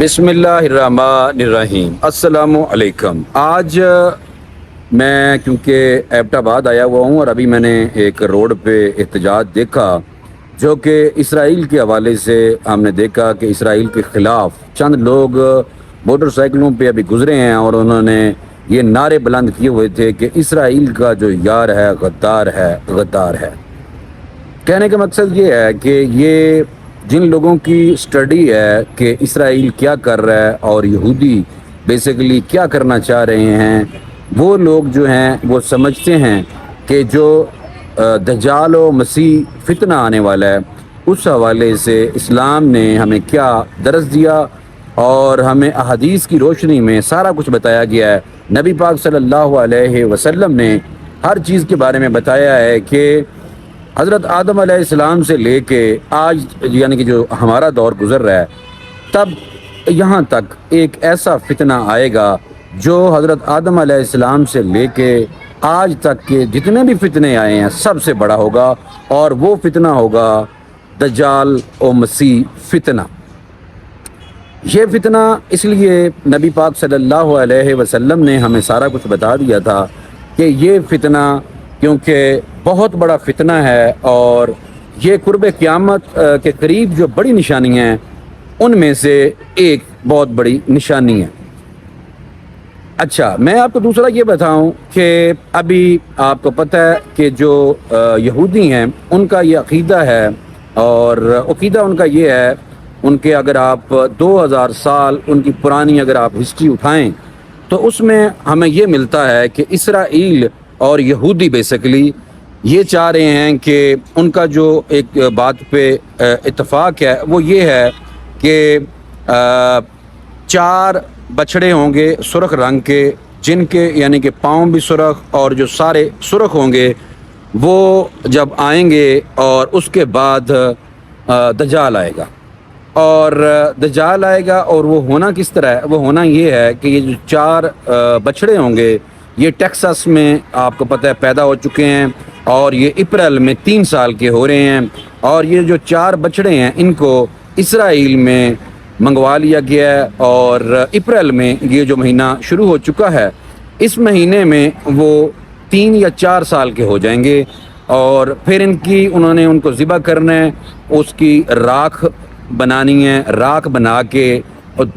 بسم اللہ الرحمن الرحیم۔ السلام علیکم۔ آج میں کیونکہ ایبٹ آباد آیا ہوا ہوں اور ابھی میں نے ایک روڈ پہ احتجاج دیکھا جو کہ اسرائیل کے حوالے سے ہم نے دیکھا کہ اسرائیل کے خلاف چند لوگ موٹر سائیکلوں پہ ابھی گزرے ہیں اور انہوں نے یہ نعرے بلند کیے ہوئے تھے کہ اسرائیل کا جو یار ہے غدار ہے غدار ہے۔ کہنے کا مقصد یہ ہے کہ یہ جن لوگوں کی سٹڈی ہے کہ اسرائیل کیا کر رہا ہے اور یہودی بیسیکلی کیا کرنا چاہ رہے ہیں، وہ لوگ جو ہیں وہ سمجھتے ہیں کہ جو دجال و مسیح فتنہ آنے والا ہے اس حوالے سے اسلام نے ہمیں کیا درس دیا اور ہمیں احادیث کی روشنی میں سارا کچھ بتایا گیا ہے۔ نبی پاک صلی اللہ علیہ وسلم نے ہر چیز کے بارے میں بتایا ہے کہ حضرت آدم علیہ السلام سے لے کے آج یعنی کہ جو ہمارا دور گزر رہا ہے تب یہاں تک ایک ایسا فتنہ آئے گا جو حضرت آدم علیہ السلام سے لے کے آج تک کے جتنے بھی فتنے آئے ہیں سب سے بڑا ہوگا، اور وہ فتنہ ہوگا دجال و مسیح فتنہ۔ یہ فتنہ اس لیے نبی پاک صلی اللہ علیہ وسلم نے ہمیں سارا کچھ بتا دیا تھا کہ یہ فتنہ کیونکہ بہت بڑا فتنہ ہے اور یہ قرب قیامت کے قریب جو بڑی نشانیاں ہیں ان میں سے ایک بہت بڑی نشانی ہے۔ اچھا، میں آپ کو دوسرا یہ بتاؤں کہ ابھی آپ کو پتہ ہے کہ جو یہودی ہیں ان کا یہ عقیدہ ہے، اور عقیدہ ان کا یہ ہے، ان کے اگر آپ 2000 سال ان کی پرانی اگر آپ ہسٹری اٹھائیں تو اس میں ہمیں یہ ملتا ہے کہ اسرائیل اور یہودی بیسیکلی یہ چاہ رہے ہیں کہ ان کا جو ایک بات پہ اتفاق ہے وہ یہ ہے کہ 4 بچڑے ہوں گے سرخ رنگ کے، جن کے یعنی کہ پاؤں بھی سرخ اور جو سارے سرخ ہوں گے، وہ جب آئیں گے اور اس کے بعد دجال آئے گا، اور دجال آئے گا اور وہ ہونا کس طرح ہے؟ وہ ہونا یہ ہے کہ یہ جو 4 بچڑے ہوں گے یہ ٹیکساس میں آپ کو پتہ ہے پیدا ہو چکے ہیں، اور یہ اپریل میں 3 سال کے ہو رہے ہیں، اور یہ جو 4 بچڑے ہیں ان کو اسرائیل میں منگوا لیا گیا ہے، اور اپریل میں یہ جو مہینہ شروع ہو چکا ہے اس مہینے میں وہ 3 یا 4 سال کے ہو جائیں گے، اور پھر انہوں نے ان کو ذبح کرنا ہے، اس کی راکھ بنانی ہے، راکھ بنا کے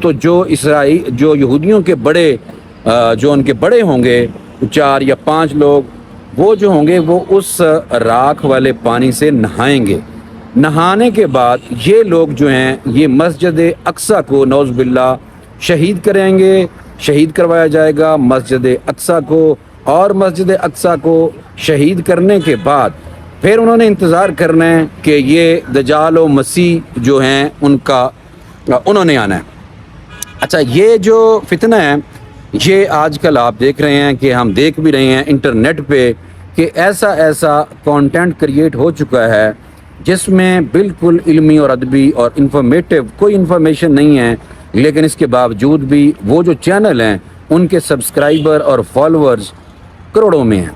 تو جو یہودیوں کے بڑے جو ان کے بڑے ہوں گے 4 یا 5 لوگ، وہ جو ہوں گے وہ اس راکھ والے پانی سے نہائیں گے۔ نہانے کے بعد یہ لوگ جو ہیں یہ مسجد اقصی کو نعوذ باللہ شہید کریں گے، شہید کروایا جائے گا مسجد اقصی کو، اور مسجد اقصی کو شہید کرنے کے بعد پھر انہوں نے انتظار کرنا ہے کہ یہ دجال و مسیح جو ہیں انہوں نے آنا ہے۔ اچھا، یہ جو فتنہ ہے یہ آج کل آپ دیکھ رہے ہیں کہ ہم دیکھ بھی رہے ہیں انٹرنیٹ پہ کہ ایسا کانٹینٹ کریٹ ہو چکا ہے جس میں بالکل علمی اور ادبی اور انفارمیٹیو کوئی انفارمیشن نہیں ہے، لیکن اس کے باوجود بھی وہ جو چینل ہیں ان کے سبسکرائبر اور فالورز کروڑوں میں ہیں۔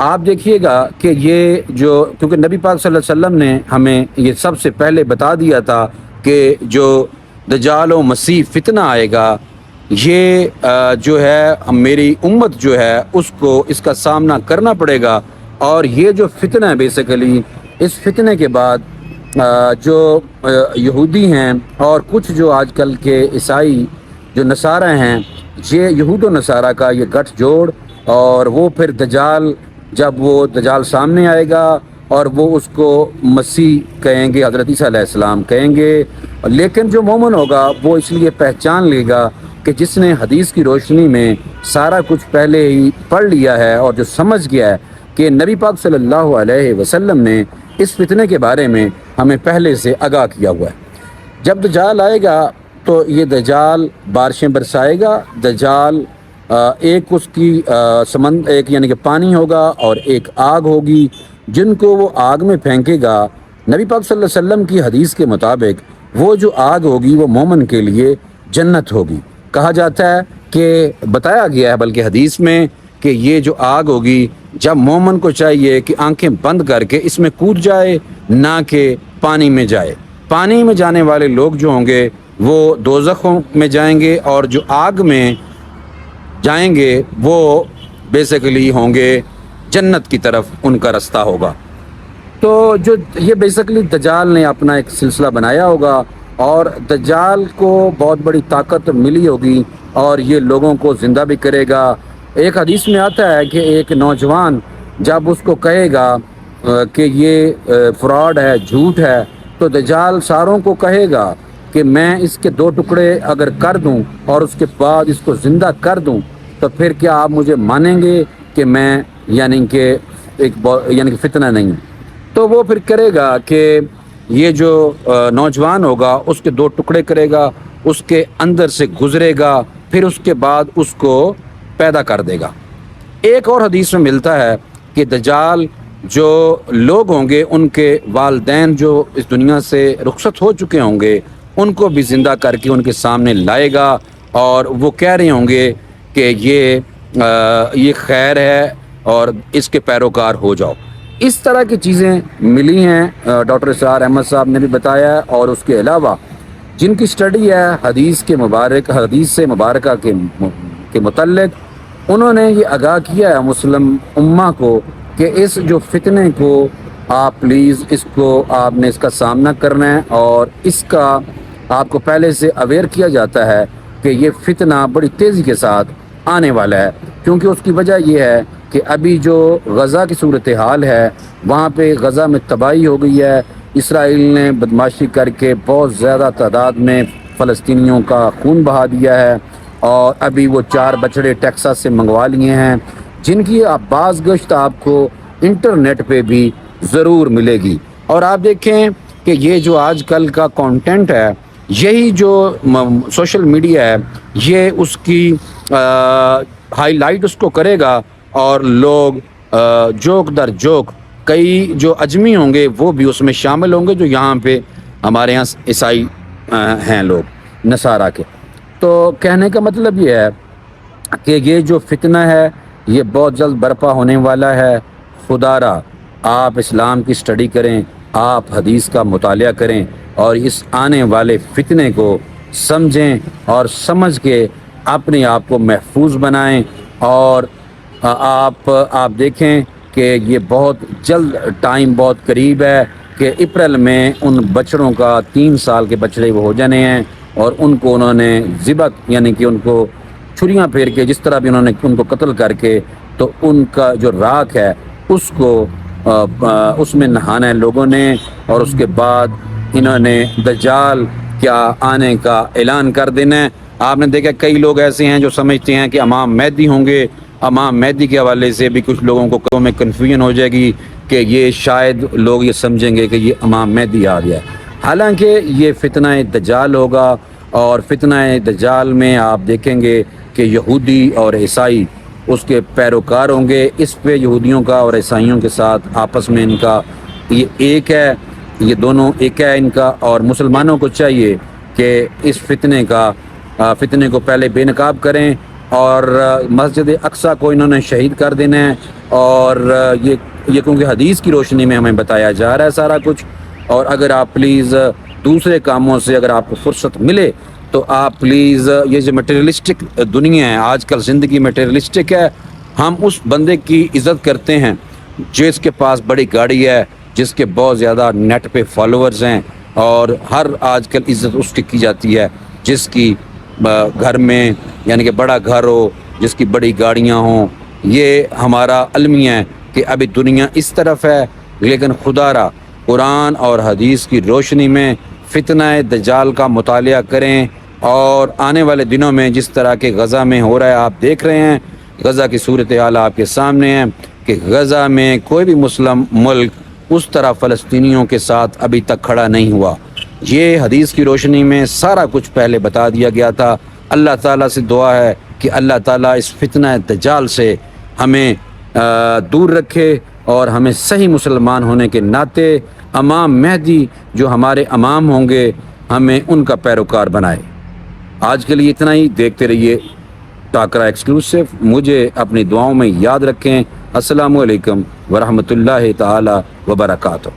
آپ دیکھیے گا کہ یہ جو کیونکہ نبی پاک صلی اللہ علیہ وسلم نے ہمیں یہ سب سے پہلے بتا دیا تھا کہ جو دجال و مسیح فتنہ آئے گا یہ جو ہے میری امت جو ہے اس کا سامنا کرنا پڑے گا، اور یہ جو فتنہ ہے بیسیکلی اس فتنے کے بعد جو یہودی ہیں اور کچھ جو آج کل کے عیسائی جو نصارہ ہیں، یہ یہود و نصارہ کا یہ گٹھ جوڑ، اور وہ پھر دجال جب وہ دجال سامنے آئے گا اور وہ اس کو مسیح کہیں گے، حضرت عیسیٰ علیہ السلام کہیں گے، لیکن جو مومن ہوگا وہ اس لیے پہچان لے گا کہ جس نے حدیث کی روشنی میں سارا کچھ پہلے ہی پڑھ لیا ہے اور جو سمجھ گیا ہے کہ نبی پاک صلی اللہ علیہ وسلم نے اس فتنے کے بارے میں ہمیں پہلے سے آگاہ کیا ہوا ہے۔ جب دجال آئے گا تو یہ دجال بارشیں برسائے گا، دجال ایک اس کی ایک یعنی کہ پانی ہوگا اور ایک آگ ہوگی جن کو وہ آگ میں پھینکے گا۔ نبی پاک صلی اللہ علیہ وسلم کی حدیث کے مطابق وہ جو آگ ہوگی وہ مومن کے لیے جنت ہوگی۔ کہا جاتا ہے کہ بتایا گیا ہے بلکہ حدیث میں کہ یہ جو آگ ہوگی جب مومن کو چاہیے کہ آنکھیں بند کر کے اس میں کود جائے، نہ کہ پانی میں جائے۔ پانی میں جانے والے لوگ جو ہوں گے وہ دوزخوں میں جائیں گے، اور جو آگ میں جائیں گے وہ بیسیکلی ہوں گے جنت کی طرف، ان کا رستہ ہوگا۔ تو جو یہ بیسیکلی دجال نے اپنا ایک سلسلہ بنایا ہوگا، اور دجال کو بہت بڑی طاقت ملی ہوگی، اور یہ لوگوں کو زندہ بھی کرے گا۔ ایک حدیث میں آتا ہے کہ ایک نوجوان جب اس کو کہے گا کہ یہ فراڈ ہے، جھوٹ ہے، تو دجال ساروں کو کہے گا کہ میں اس کے 2 ٹکڑے اگر کر دوں اور اس کے بعد اس کو زندہ کر دوں، تو پھر کیا آپ مجھے مانیں گے کہ میں یعنی کہ فتنہ نہیں؟ تو وہ پھر کرے گا کہ یہ جو نوجوان ہوگا اس کے 2 ٹکڑے کرے گا، اس کے اندر سے گزرے گا، پھر اس کے بعد اس کو پیدا کر دے گا۔ ایک اور حدیث میں ملتا ہے کہ دجال جو لوگ ہوں گے، ان کے والدین جو اس دنیا سے رخصت ہو چکے ہوں گے، ان کو بھی زندہ کر کے ان کے سامنے لائے گا، اور وہ کہہ رہے ہوں گے کہ یہ خیر ہے اور اس کے پیروکار ہو جاؤ۔ اس طرح کی چیزیں ملی ہیں، ڈاکٹر اسرار احمد صاحب نے بھی بتایا ہے، اور اس کے علاوہ جن کی سٹڈی ہے حدیث سے مبارکہ کے متعلق، انہوں نے یہ آگاہ کیا ہے مسلم امہ کو کہ اس جو فتنے کو آپ پلیز آپ نے اس کا سامنا کرنا ہے، اور اس کا آپ کو پہلے سے اویئر کیا جاتا ہے کہ یہ فتنہ بڑی تیزی کے ساتھ آنے والا ہے، کیونکہ اس کی وجہ یہ ہے کہ ابھی جو غزہ کی صورتحال ہے، وہاں پہ غزہ میں تباہی ہو گئی ہے۔ اسرائیل نے بدمعاشی کر کے بہت زیادہ تعداد میں فلسطینیوں کا خون بہا دیا ہے، اور ابھی وہ 4 بچڑے ٹیکساس سے منگوا لیے ہیں، جن کی بعض گشت آپ کو انٹرنیٹ پہ بھی ضرور ملے گی۔ اور آپ دیکھیں کہ یہ جو آج کل کا کانٹینٹ ہے، یہی جو سوشل میڈیا ہے، یہ اس کی ہائی لائٹ اس کو کرے گا، اور لوگ جوک در جوک، کئی جو اجمی ہوں گے وہ بھی اس میں شامل ہوں گے، جو یہاں پہ ہمارے یہاں عیسائی ہیں لوگ نصارہ کے۔ تو کہنے کا مطلب یہ ہے کہ یہ جو فتنہ ہے یہ بہت جلد برپا ہونے والا ہے۔ خدا را آپ اسلام کی سٹڈی کریں، آپ حدیث کا مطالعہ کریں، اور اس آنے والے فتنے کو سمجھیں، اور سمجھ کے اپنے آپ کو محفوظ بنائیں۔ اور آپ دیکھیں کہ یہ بہت جلد ٹائم بہت قریب ہے کہ اپریل میں ان بچڑوں کا 3 سال کے بچڑے وہ ہو جانے ہیں، اور انہوں نے ذبح یعنی کہ ان کو چھریاں پھیر کے جس طرح بھی انہوں نے ان کو قتل کر کے، تو ان کا جو راکھ ہے اس کو اس میں نہانا ہے لوگوں نے، اور اس کے بعد انہوں نے دجال کیا آنے کا اعلان کر دینا ہے۔ آپ نے دیکھا کئی لوگ ایسے ہیں جو سمجھتے ہیں کہ امام مہدی ہوں گے۔ امام مہدی کے حوالے سے بھی کچھ لوگوں کو میں کنفیوژن ہو جائے گی کہ یہ شاید لوگ یہ سمجھیں گے کہ یہ امام مہدی آ گیا ہے، حالانکہ یہ فتنہ دجال ہوگا۔ اور فتنہ دجال میں آپ دیکھیں گے کہ یہودی اور عیسائی اس کے پیروکار ہوں گے۔ اس پہ یہودیوں کا اور عیسائیوں کے ساتھ آپس میں ان کا یہ ایک ہے، یہ دونوں ایک ہے ان کا، اور مسلمانوں کو چاہیے کہ اس فتنے کو پہلے بے نقاب کریں، اور مسجد اقصیٰ کو انہوں نے شہید کر دینا ہے، اور یہ کیونکہ حدیث کی روشنی میں ہمیں بتایا جا رہا ہے سارا کچھ۔ اور اگر آپ پلیز دوسرے کاموں سے اگر آپ کو فرصت ملے تو آپ پلیز یہ جو میٹیریلسٹک دنیا ہے، آج کل زندگی میٹیریلسٹک ہے، ہم اس بندے کی عزت کرتے ہیں جس کے پاس بڑی گاڑی ہے، جس کے بہت زیادہ نیٹ پہ فالوورز ہیں، اور ہر آج کل عزت اس کی جاتی ہے جس کی گھر میں یعنی کہ بڑا گھر ہو، جس کی بڑی گاڑیاں ہوں۔ یہ ہمارا المیہ ہے کہ ابھی دنیا اس طرف ہے، لیکن خدا را قرآن اور حدیث کی روشنی میں فتنہ دجال کا مطالعہ کریں، اور آنے والے دنوں میں جس طرح کے غزہ میں ہو رہا ہے آپ دیکھ رہے ہیں، غزہ کی صورتحال آپ کے سامنے ہے کہ غزہ میں کوئی بھی مسلم ملک اس طرح فلسطینیوں کے ساتھ ابھی تک کھڑا نہیں ہوا۔ یہ حدیث کی روشنی میں سارا کچھ پہلے بتا دیا گیا تھا۔ اللہ تعالیٰ سے دعا ہے کہ اللہ تعالیٰ اس فتنہ دجال سے ہمیں دور رکھے، اور ہمیں صحیح مسلمان ہونے کے ناطے امام مہدی جو ہمارے امام ہوں گے ہمیں ان کا پیروکار بنائے۔ آج کے لیے اتنا ہی، دیکھتے رہیے ٹاکرا ایکسکلوسیو۔ مجھے اپنی دعاؤں میں یاد رکھیں۔ السلام علیکم ورحمۃ اللہ تعالی وبرکاتہ۔